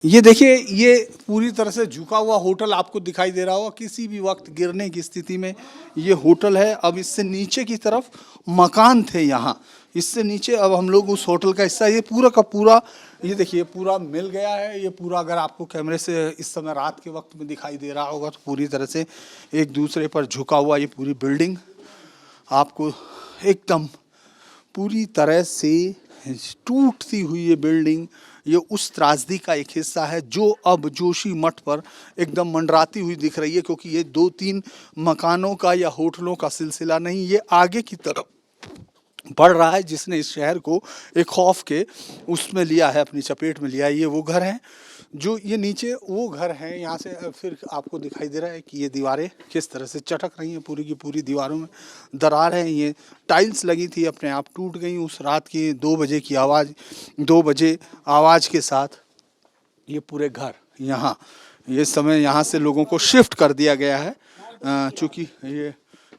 ये देखिए, ये पूरी तरह से झुका हुआ होटल आपको दिखाई दे रहा होगा, किसी भी वक्त गिरने की स्थिति में ये होटल है। अब इससे नीचे की तरफ मकान थे यहाँ, इससे नीचे अब हम लोग उस होटल का हिस्सा, ये पूरा का पूरा, ये देखिए पूरा मिल गया है। ये पूरा अगर आपको कैमरे से इस समय रात के वक्त में दिखाई दे रहा होगा तो पूरी तरह से एक दूसरे पर झुका हुआ ये पूरी बिल्डिंग आपको एकदम पूरी तरह से टूटती हुई ये बिल्डिंग, ये उस त्रासदी का एक हिस्सा है जो अब जोशी मठ पर एकदम मंडराती हुई दिख रही है, क्योंकि ये 2-3 मकानों का या होटलों का सिलसिला नहीं, ये आगे की तरफ बढ़ रहा है, जिसने इस शहर को एक खौफ के उसमें लिया है, अपनी चपेट में लिया है। ये वो घर हैं जो ये नीचे वो घर हैं, यहाँ से फिर आपको दिखाई दे रहा है कि ये दीवारें किस तरह से चटक रही हैं, पूरी की पूरी दीवारों में दरार है। ये टाइल्स लगी थी अपने आप टूट गई उस रात की 2 बजे की आवाज़, 2 बजे आवाज़ के साथ ये पूरे घर यहाँ, ये समय यहाँ से लोगों को शिफ्ट कर दिया गया है, चूँकि ये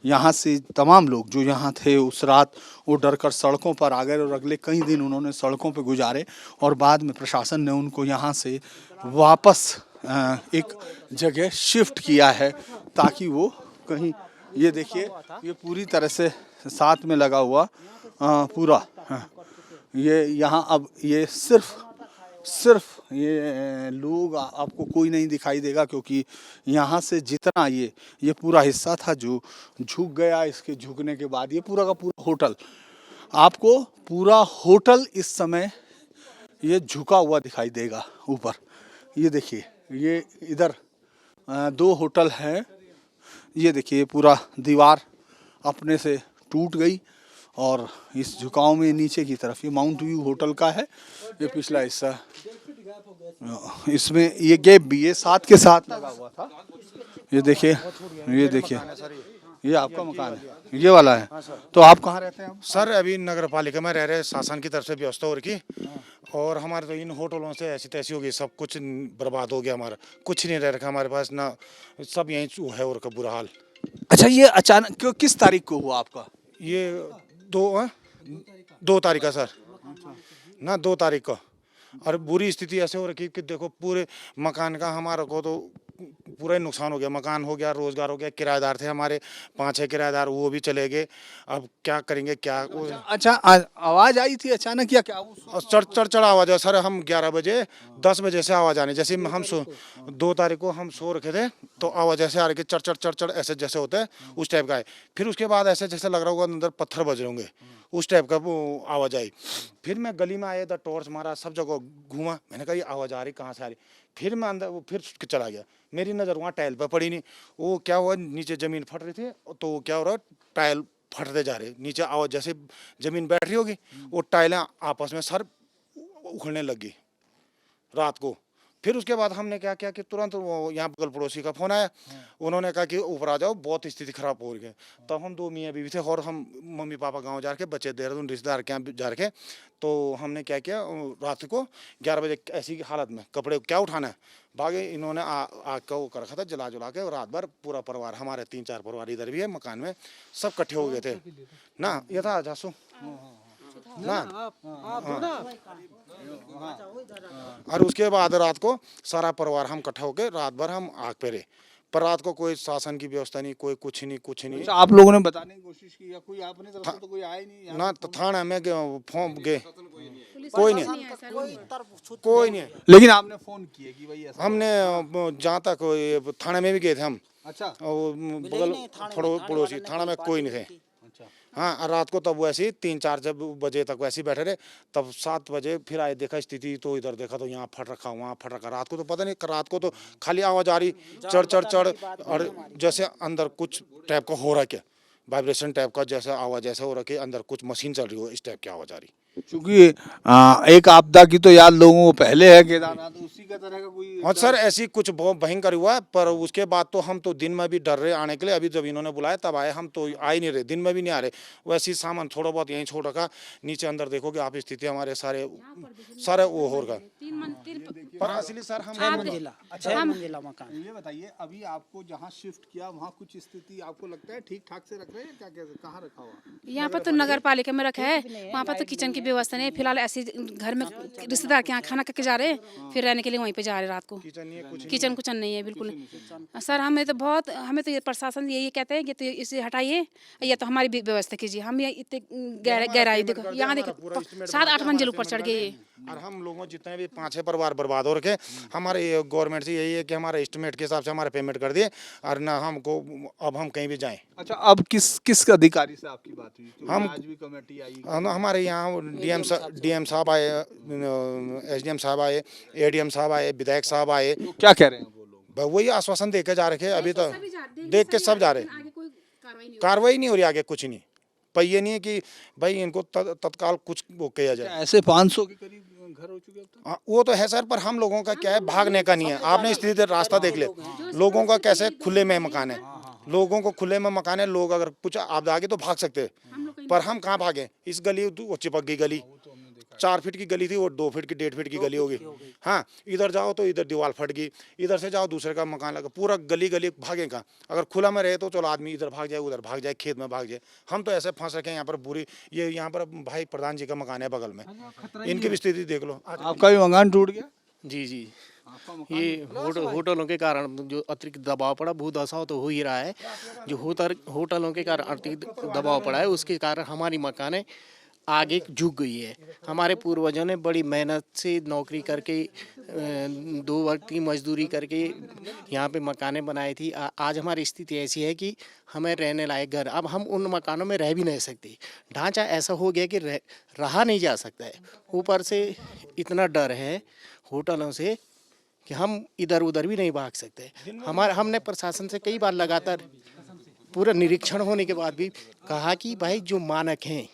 यहाँ से तमाम लोग जो यहाँ थे उस रात वो डर कर सड़कों पर आ गए और अगले कई दिन उन्होंने सड़कों पर गुजारे, और बाद में प्रशासन ने उनको यहाँ से वापस एक जगह शिफ्ट किया है ताकि वो कहीं, ये देखिए ये पूरी तरह से साथ में लगा हुआ पूरा, ये यहाँ अब ये सिर्फ ये लोग आपको कोई नहीं दिखाई देगा, क्योंकि यहाँ से जितना ये पूरा हिस्सा था जो झुक गया, इसके झुकने के बाद ये पूरा का पूरा होटल, आपको पूरा होटल इस समय ये झुका हुआ दिखाई देगा ऊपर। ये देखिए, ये इधर 2 होटल हैं, ये देखिए पूरा दीवार अपने से टूट गई, और इस झुकाव में नीचे की तरफ ये माउंट व्यू होटल का है, ये पिछला हिस्सा, इसमें ये गैप भी ये साथ के साथ लगा हुआ था। ये देखिए, ये आपका मकान है, ये वाला है। तो आप कहाँ रहते हैं अब? सर अभी नगर पालिका में रह रहे, शासन की तरफ से व्यवस्था हो रही, और हमारे तो इन होटलों से ऐसी तैसी हो गई, सब कुछ बर्बाद हो गया, हमारा कुछ नहीं रह रखा हमारे पास ना, सब यहीं है और का बुरा हाल। अच्छा, ये अचानक क्यों, किस तारीख को हुआ आपका? ये 2 तारीख का सर, ना 2 तारीख को। और बुरी स्थिति ऐसे हो रखी कि देखो पूरे मकान का हमारा को तो पूरा ही नुकसान हो गया, मकान हो गया, रोजगार हो गया, किराएदार थे हमारे 5-6 किराएदार, वो भी चले गए, अब क्या करेंगे क्या। अच्छा, आवाज आई थी अचानक या क्या? चढ़ आवाज है सर, हम 11 बजे 10 बजे से आवाज आने, जैसे हम 2 तारीख को हम सो रखे थे तो आवाज ऐसे आ रही, चढ़ ऐसे जैसे होता है उस टाइप का है। फिर उसके बाद ऐसे जैसे लग रहा होगा अंदर पत्थर बज रहे होंगे, उस टाइप का वो आवाज आई। फिर मैं गली में आया था, टॉर्च मारा, सब जगह घूमा, मैंने कहा ये आवाज आ रही कहाँ से आ रही। फिर मैं अंदर वो फिर चला गया, मेरी नज़र वहाँ टाइल पर पड़ी नहीं, वो क्या हुआ नीचे ज़मीन फट रही थी, तो क्या हो रहा टाइल फटते जा रहे, नीचे आवाज जैसे ज़मीन बैठ रही होगी, वो टाइलें आपस में सर उखड़ने लग गई रात को। फिर उसके बाद हमने क्या किया कि तुरंत वो यहाँ बगल पड़ोसी का फ़ोन आया, उन्होंने कहा कि ऊपर आ जाओ, बहुत स्थिति खराब हो रही है। तब हम 2 मियाँ बीवी थे और हम मम्मी पापा गांव जा के, बच्चे देहरादून रिश्तेदार के यहाँ जा के, तो हमने क्या किया रात को 11 बजे ऐसी हालत में कपड़े क्या उठाना है, भागे, इन्होंने आग का वो कर रखा था, जला जुला के, और रात भर पूरा परिवार हमारे 3-4 परिवार इधर भी है मकान में, सब इकट्ठे हो गए थे ना। ये था जासू ना, और उसके बाद रात को सारा परिवार हम इकट्ठा होकर रात भर हम आग पे रहे, पर रात को कोई शासन की व्यवस्था नहीं, कोई कुछ नहीं। अच्छा, आप लोगों ने बताने की कोशिश की या कोई आपने तरफ से तो कोई आया ही नहीं ना, तो थाना में फोन गए, कोई नहीं। लेकिन आपने फोन किए कि भाई ऐसा? हमने जहाँ तक थाना में भी गए थे हम। अच्छा, बगल पड़ोसी थाना में कोई नहीं थे। हाँ, रात को तब वैसे ही 3-4 बजे तक वैसे ही बैठे रहे, तब 7 बजे फिर आए, देखा स्थिति तो इधर देखा तो यहाँ फट रखा, वहाँ फट रखा। रात को तो पता नहीं, रात को तो खाली आवाज आ रही चढ़, और जैसे अंदर कुछ टाइप का हो रहा है, क्या वाइब्रेशन टाइप का जैसा आवाज ऐसा हो रहा है, अंदर कुछ मशीन चल रही हो, इस टाइप की आवाज आ रही। क्योंकि एक आपदा की तो याद लोगों को पहले है, केदारनाथ उसी का तरह का कोई। हाँ सर, ऐसी कुछ बहुत भयंकर हुआ, पर उसके बाद तो हम तो दिन में भी डर रहे आने के लिए। अभी जब इन्होंने बुलाया तब आए, हम तो आ ही नहीं रहे, दिन में भी नहीं आ रहे। वैसे ही सामान थोड़ा बहुत यहीं छोड़ रखा, नीचे अंदर देखोगे आप स्थिति हमारे सारे वो होगा। पर असली सर हम 6 मंजिला मकान। ये बताइए, अभी आपको जहाँ शिफ्ट किया वहाँ कुछ स्थिति आपको लगता है ठीक ठाक से रख रहे हैं क्या? कहाँ रखा हुआ? यहाँ पर तो नगर पालिका में रखा है, वहाँ पर तो किचन की की व्यवस्था नहीं है। फिलहाल ऐसे घर में रिश्तेदार के यहाँ खाना खा के जा रहे हैं, फिर रहने के लिए वहीं पे जा रहे हैं रात को। किचन कुचन नहीं है बिल्कुल। सर हमें तो ये प्रशासन यही कहते हैं कि तो इसे हटाइए या तो हमारी भी व्यवस्था कीजिए। हम ये इतने गहराई देखो, यहाँ देखो 7-8 मंजिल ऊपर चढ़ गए ये। और हम लोगों जितने भी 5-6 परिवार बर्बाद हो रखे, हमारे गवर्नमेंट से यही है कि हमारे एस्टिमेट के हिसाब से हमारे पेमेंट कर दिए और ना हमको अब हम कहीं भी जाएं। अच्छा, अब किस अधिकारी से आपकी बात हुई? तो हम- आज भी कमेटी आई? हमारे यहाँ डीएम साहब आए, एसडीएम साहब आए, एडीएम साहब आए, विधायक साहब आए। तो क्या कह रहे हैं वो लोग? वही आश्वासन दे के जा रखे, अभी तो देख के सब जा रहे, कार्रवाई नहीं हो रही आगे, कुछ नहीं। पर ये नहीं है कि भाई इनको तत्काल कुछ वो किया जाए। ऐसे 500 के करीब घर हो चुके अब तक? हाँ, वो तो है सर, पर हम लोगों का क्या है, भागने का नहीं है। आपने स्थिति रास्ता देख ले, लोगों का कैसे खुले में मकान है, लोगों को खुले में मकान है। लोग अगर कुछ आपदा आ गई तो भाग सकते हैं, पर हम कहाँ भागे? इस गली वो चिपक गई गली, 4 फीट की गली थी, वो 2 फीट की 1.5 फीट की गली होगी। हाँ, इधर जाओ तो इधर दीवार फट गई, इधर से जाओ दूसरे का मकान लगा, पूरा गली गली भागे का। अगर खुला में रहे तो चलो आदमी इधर भाग जाए, उधर भाग जाए, खेत में भाग जाए। हम तो ऐसे फंस रखे हैं यहाँ पर बुरी। ये यहाँ पर भाई प्रधान जी का मकान है बगल में, इनकी भी स्थिति देख लो। आपका भी मकान टूट गया? जी जी, ये होटलों के कारण जो अतिरिक्त दबाव पड़ा, भूदशा तो हो ही रहा है। जो होटलों के कारण अतिरिक्त दबाव पड़ा है, उसके कारण हमारी मकानें आगे झुक गई है। हमारे पूर्वजों ने बड़ी मेहनत से नौकरी करके 2 वक्त की मजदूरी करके यहाँ पे मकानें बनाई थी। आज हमारी स्थिति ऐसी है कि हमें रहने लायक घर, अब हम उन मकानों में रह भी नहीं सकते। ढांचा ऐसा हो गया कि रहा नहीं जा सकता है। ऊपर से इतना डर है होटलों से कि हम इधर उधर भी नहीं भाग सकते। हमने प्रशासन से कई बार लगातार पूरा निरीक्षण होने के बाद भी कहा कि भाई जो मानक हैं,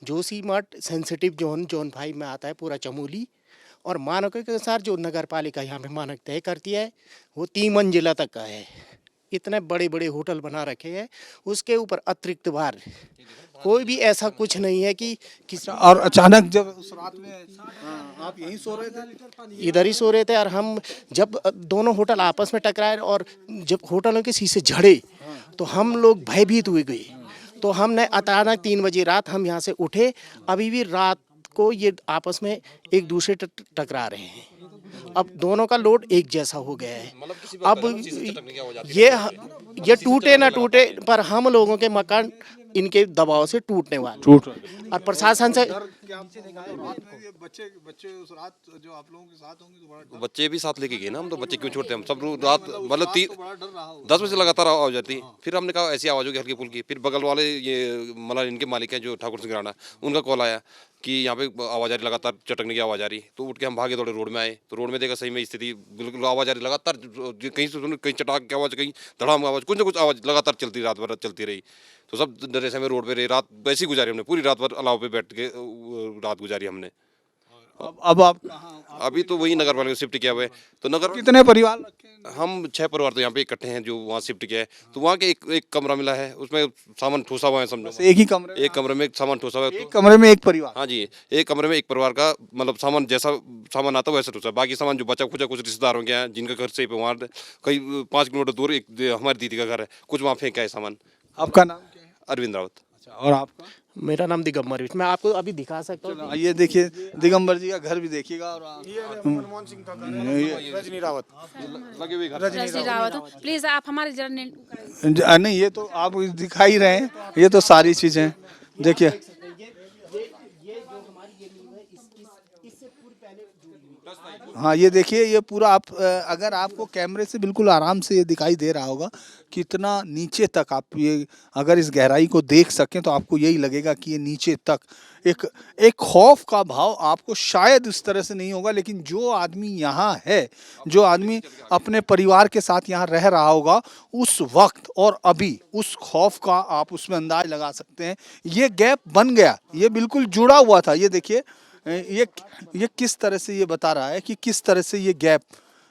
जोशीमठ सेंसिटिव जोन 5 में आता है पूरा चमोली, और मानकों के अनुसार जो नगर पालिका यहाँ पे मानक तय करती है वो 3 मंजिला तक का है। इतने बड़े बड़े होटल बना रखे हैं, उसके ऊपर अतिरिक्त भार कोई भी ऐसा कुछ नहीं है कि और अचानक जब उस रात में आप यहीं सो रहे थे? इधर ही सो रहे थे, और हम जब दोनों होटल आपस में टकराए और जब होटलों के शीशे झड़े तो हम लोग भयभीत हुए गए। तो हमने अचानक 3 बजे रात हम यहाँ से उठे, अभी भी रात को ये आपस में एक दूसरे टकरा रहे हैं। अब दोनों का लोड एक जैसा हो गया है। अब ये टूटे ना टूटे, पर हम लोगों के मकान इनके दबाव से टूटने वाले। और प्रशासन से बच्चे उस रात जो आप लोगों के साथ होंगे तो बड़ा बच्चे भी साथ लेके गए ना, हम तो बच्चे क्यों छोड़ते हैं? हम सब रात मतलब 10 बजे लगातार आवाज जाती। फिर हमने कहा ऐसी आवाज होगी हल्की फुल्की। फिर बगल वाले ये मतलब इनके मालिक हैं जो ठाकुर सिंह राणा, उनका कॉल आया कि यहाँ पे आवाज आ रही, लगातार चटकने की आवाज आ रही। तो उठ के हम भागे दौड़े रोड में आए, तो रोड में देखा सही में स्थिति बिल्कुल आवाज आ रही लगातार, कहीं से कहीं चटाक की आवाज, कहीं धड़ाम आवाज, कुछ ना कुछ आवाज लगातार चलती, रात भर चलती रही। तो सब डरे से हमें रोड पे रहे, रात वैसी गुजारी हमने, पूरी रात भर अलाव पे बैठ के रात गुजारी हमने। अब आप कहाँ? अभी तो वही नगर पालिका शिफ्ट किया हुआ है। तो नगर कितने परिवार रखे हैं? हम 6 परिवार तो यहाँ पे इकट्ठे हैं जो वहाँ शिफ्ट किया है। तो वहाँ के एक कमरा मिला है, उसमें सामान ठूसा हुआ है, समझो एक ही कमरे? एक कमरे में सामान ठूसा हुआ है। एक कमरे में एक परिवार? हाँ जी, एक कमरे में एक परिवार का मतलब सामान, जैसा सामान आता है वैसा ठूसा। बाकी सामान जो बचा कुछ रिश्तेदारों के हैं जिनका घर से वहाँ कई 5 किलोमीटर दूर एक हमारी दीदी का घर है, कुछ वहाँ फेंका है सामान। आपका नाम क्या है? अरविंद रावत। और आपका? मेरा नाम दिगंबर है। मैं आपको अभी दिखा सकता हूँ। ये देखिए दिगंबर जी का घर भी देखिएगा। और मनमोहन सिंह का घर है, रजनी रावत लगे हुए घर। रजनी रावत, प्लीज आप हमारे जरा नहीं, ये तो आप दिखा ही रहे हैं, ये तो सारी चीजें देखिए। हाँ, ये देखिए, ये पूरा आप अगर आपको कैमरे से बिल्कुल आराम से ये दिखाई दे रहा होगा कितना नीचे तक आप ये अगर इस गहराई को देख सकें तो आपको यही लगेगा कि ये नीचे तक एक खौफ का भाव आपको शायद इस तरह से नहीं होगा, लेकिन जो आदमी यहाँ है, जो आदमी अपने परिवार के साथ यहाँ रह रहा होगा उस वक्त और अभी उस खौफ का आप उसमें अंदाज लगा सकते हैं। ये गैप बन गया, ये बिल्कुल जुड़ा हुआ था। ये देखिए, ये किस तरह से ये बता रहा है कि किस तरह से ये गैप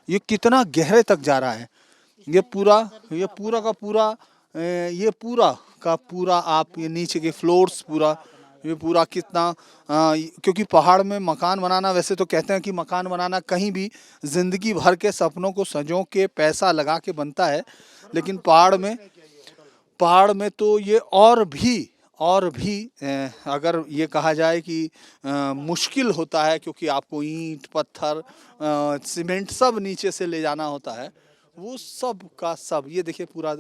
ये कितना गहरे तक जा रहा है। ये पूरा का पूरा आप ये नीचे के फ्लोर्स पूरा कितना क्योंकि पहाड़ में मकान बनाना, वैसे तो कहते हैं कि मकान बनाना कहीं भी जिंदगी भर के सपनों को संजो के पैसा लगा के बनता है, लेकिन पहाड़ में तो ये और भी अगर ये कहा जाए कि मुश्किल होता है, क्योंकि आपको ईंट पत्थर सीमेंट सब नीचे से ले जाना होता है, वो सब का सब ये देखिए पूरा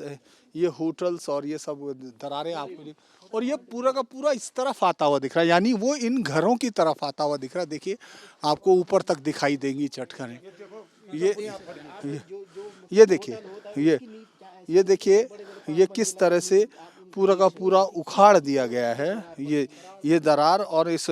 ये होटल्स और ये सब दरारें आपको और ये पूरा का पूरा इस तरफ आता हुआ दिख रहा है, यानी वो इन घरों की तरफ आता हुआ दिख रहा है। देखिए आपको ऊपर तक दिखाई देंगी चटखरें। ये देखिए ये देखिए ये किस तरह से पूरा का पूरा उखाड़ दिया गया है ये दरार। और इस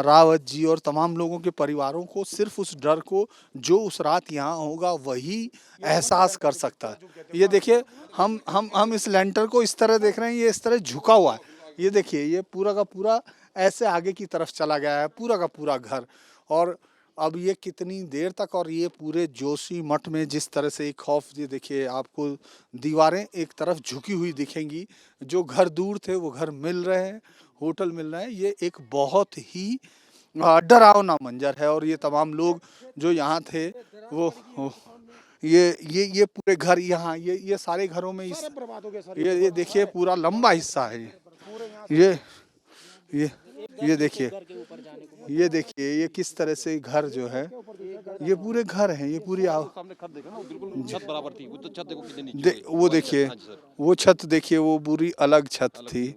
रावत जी और तमाम लोगों के परिवारों को सिर्फ उस डर को जो उस रात यहाँ होगा वही एहसास कर सकता है। ये देखिए हम इस लेंटर को इस तरह देख रहे हैं, ये इस तरह झुका हुआ है। ये देखिए ये पूरा का पूरा ऐसे आगे की तरफ चला गया है पूरा का पूरा घर। और अब ये कितनी देर तक, और ये पूरे जोशी मठ में जिस तरह से एक खौफ, ये देखिए आपको दीवारें एक तरफ झुकी हुई दिखेंगी, जो घर दूर थे वो घर मिल रहे हैं, होटल मिल रहे हैं। ये एक बहुत ही डरावना मंजर है। और ये तमाम लोग जो यहाँ थे वो ये पूरे घर यहाँ ये सारे घरों में ये देखिए पूरा लंबा हिस्सा है ये देखिए ये किस तरह से घर जो है, ये पूरे घर हैं, ये पूरी सामने खत देखा ना, बिल्कुल छत बराबर थी, वो तो छत देखो कितनी नीचे वो देखिए वो छत देखिए, वो पूरी अलग छत थी,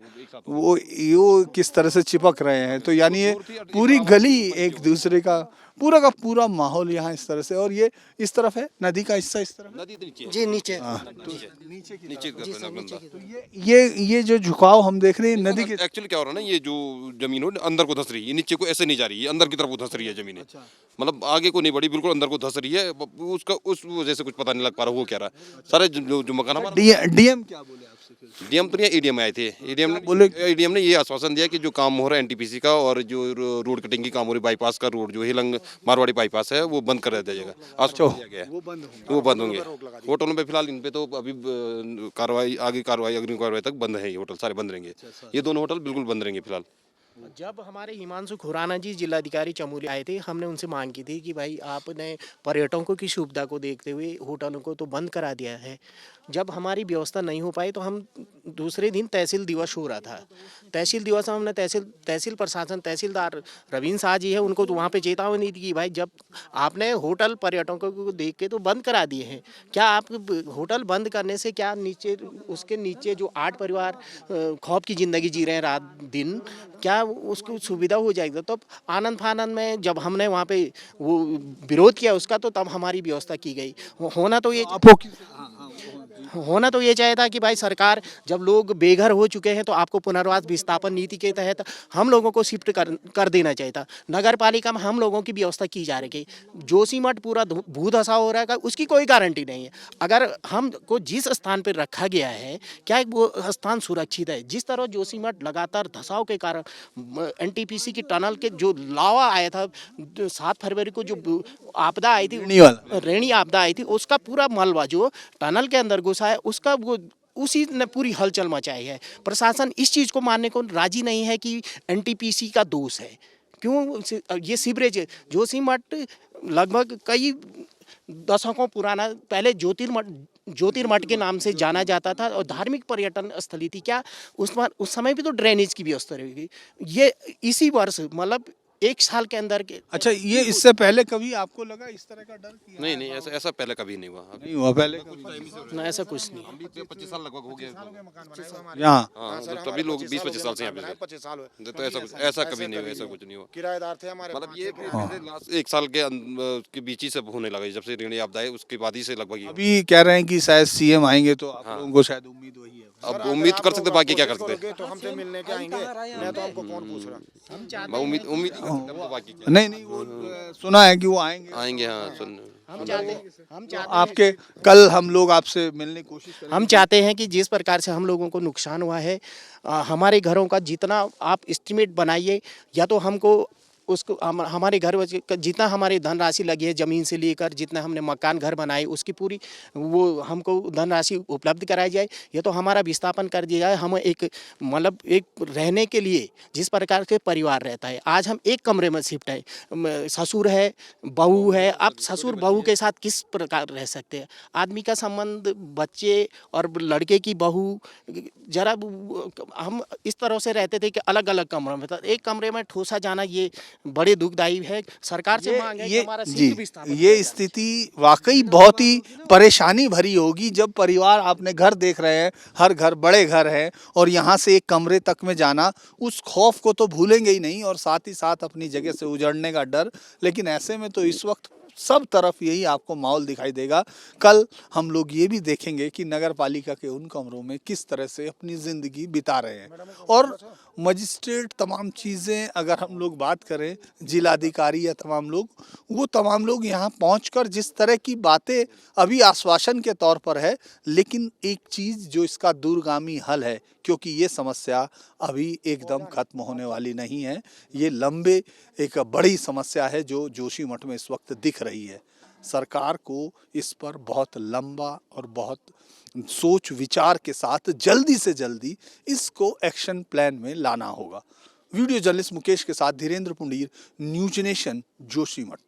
वो किस तरह से चिपक रहे हैं। तो यानी ये पूरी गली एक दूसरे का पूरा माहौल यहाँ इस तरह से। और ये इस तरफ है नदी का हिस्सा, इस तरफ नदी नीचे जी नीचे नीचे तो ये जो झुकाव हम देख रहे हैं नदी के, एक्चुअली क्या हो रहा है ना, ये जो जमीन हो अंदर को धंस रही है, ये नीचे को ऐसे नहीं जा रही है, अंदर की तरफ वो धंस रही है जमीन। मतलब आगे को नहीं बढ़ी, बिल्कुल अंदर को धंस रही है। उसका उस वजह से कुछ पता नहीं लग पा रहा वो क्या रहा है। सारे जो मकान हमारा डीएम क्या बोले आपसे? डीएम तो नहीं, एडीएम आए थे। एडीएम ने ये आश्वासन दिया कि जो काम हो रहा है एनटीपीसी का और जो रोड कटिंग की काम हो रही बाईपास का रोड जो हिलंग मारवाड़ी बाईपास है वो बंद कर दिया जाएगा। आश्वासन दिया गया है वो बंद होंगे। होटलों में फिलहाल इन पे तो अभी कार्रवाई अग्रिम कार्रवाई तक बंद है, ये होटल सारे बंद रहेंगे। ये दोनों होटल बिल्कुल बंद रहेंगे फिलहाल। जब हमारे हिमांशु खुराना जी जिलाधिकारी चमोली आए थे, हमने उनसे मांग की थी कि भाई आपने पर्यटकों की सुविधा को देखते हुए होटलों को तो बंद करा दिया है। जब हमारी व्यवस्था नहीं हो पाई तो हम दूसरे दिन तहसील दिवस हो रहा था, तहसील दिवस में हमने तहसील प्रशासन तहसीलदार रवीन शाह जी है उनको तो वहाँ पे चेतावनी दी कि भाई जब आपने होटल पर्यटकों को देख के तो बंद करा दिए हैं, क्या आप होटल बंद करने से क्या नीचे उसके नीचे जो 8 परिवार खौफ की ज़िंदगी जी रहे हैं रात दिन, क्या उसको सुविधा हो जाएगी? तो आनंद फानंद में जब हमने वहाँ पे वो विरोध किया उसका, तो तब हमारी व्यवस्था की गई। होना तो ये चाहिए था कि भाई सरकार जब लोग बेघर हो चुके हैं तो आपको पुनर्वास विस्थापन नीति के तहत हम लोगों को शिफ्ट कर देना चाहिए था। नगर पालिका में हम लोगों की व्यवस्था की जा रही है। जोशीमठ पूरा भूधसा हो रहा है, उसकी कोई गारंटी नहीं है। अगर हमको जिस स्थान पर रखा गया है क्या वो स्थान सुरक्षित है? जिस तरह जोशीमठ लगातार धसाव के कारण एनटीपीसी की टनल के जो लावा आया था 7 फरवरी को, जो आपदा आई थी रेणी आपदा आई थी, उसका पूरा मलबा जो टनल के अंदर घुसा है उसका वो उसी ने पूरी हलचल मचाई है। प्रशासन इस चीज़ को मानने को राजी नहीं है कि एनटीपीसी का दोष है। क्यों? ये सीवरेज जोशीमठ लगभग कई दशकों पुराना पहले ज्योतिर्मठ के नाम से जाना जाता था और धार्मिक पर्यटन स्थली थी। क्या उस समय भी तो ड्रेनेज की व्यवस्था रहेगी? ये इसी वर्ष मतलब 1 साल के अंदर के। अच्छा, ये इससे पहले कभी आपको लगा इस तरह का डर? नहीं ऐसा पहले कभी नहीं हुआ। नहीं हुआ पहले ना, ऐसा कुछ नहीं। हम भी 25 साल लगभग हो गए यहाँ। हाँ, तो तभी लोग 20-25 साल से यहाँ पे 25 साल हुए। तो ऐसा कभी नहीं हुआ, ऐसा कुछ नहीं हुआ। किराएदार थे हमारे। मतलब ये लास्ट 1 साल के बीच ही सब होने लगा, जब से रेणी आपदा है उसके बाद ही से लगभग। अभी कह रहे हैं कि शायद सीएम आएंगे तो आप लोगों को शायद उम्मीद वही है। अब उम्मीद कर सकते, बाकी क्या कर सकते? तो हमसे मिलने के आएंगे, मैं तो हमको कौन पूछ रहा। उम्मीद बाकी क्या? नहीं वो सुना है कि वो आएंगे। हाँ सुन, हम चाहते आपके कल हम लोग आपसे मिलने की कोशिश करेंगे। हम चाहते हैं कि जिस प्रकार से हम लोगों को नुकसान हुआ है, हमारे घरों का जितना आप एस्टीमेट बनाइए, या तो हमको उसको हमारे घर जितना हमारी धनराशि लगी है ज़मीन से लेकर जितना हमने मकान घर बनाए उसकी पूरी वो हमको धनराशि उपलब्ध कराई जाए। ये तो हमारा विस्थापन कर दिया जाए। हम एक मतलब एक रहने के लिए जिस प्रकार के परिवार रहता है, आज हम एक कमरे में शिफ्ट है, ससुर है, बहू है। आप ससुर बहू के साथ किस प्रकार रह सकते हैं? आदमी का संबंध, बच्चे और लड़के की बहू, जरा हम इस तरह से रहते थे कि अलग अलग कमरों में था। एक कमरे में ठोसा जाना ये बड़े दुखदायी है। सरकार से मांग है कि हमारा शीघ्र विस्थापन किया ये जाए। स्थिति वाकई बहुत ही परेशानी भरी होगी जब परिवार, आपने घर देख रहे हैं, हर घर बड़े घर हैं और यहाँ से एक कमरे तक में जाना, उस खौफ को तो भूलेंगे ही नहीं और साथ ही साथ अपनी जगह से उजड़ने का डर। लेकिन ऐसे में तो इस वक्त सब तरफ यही आपको माहौल दिखाई देगा। कल हम लोग ये भी देखेंगे कि नगर पालिका के उन कमरों में किस तरह से अपनी ज़िंदगी बिता रहे हैं और मजिस्ट्रेट, तमाम चीज़ें, अगर हम लोग बात करें जिलाधिकारी या तमाम लोग यहाँ पहुंचकर जिस तरह की बातें अभी आश्वासन के तौर पर है, लेकिन एक चीज़ जो इसका दूरगामी हल है, क्योंकि ये समस्या अभी एकदम खत्म होने वाली नहीं है। ये लंबे एक बड़ी समस्या है जो जोशीमठ में इस वक्त दिख रही है। सरकार को इस पर बहुत लंबा और बहुत सोच विचार के साथ जल्दी से जल्दी इसको एक्शन प्लान में लाना होगा। वीडियो जर्नलिस्ट मुकेश के साथ धीरेन्द्र पुंडीर, न्यूज नेशन, जोशीमठ।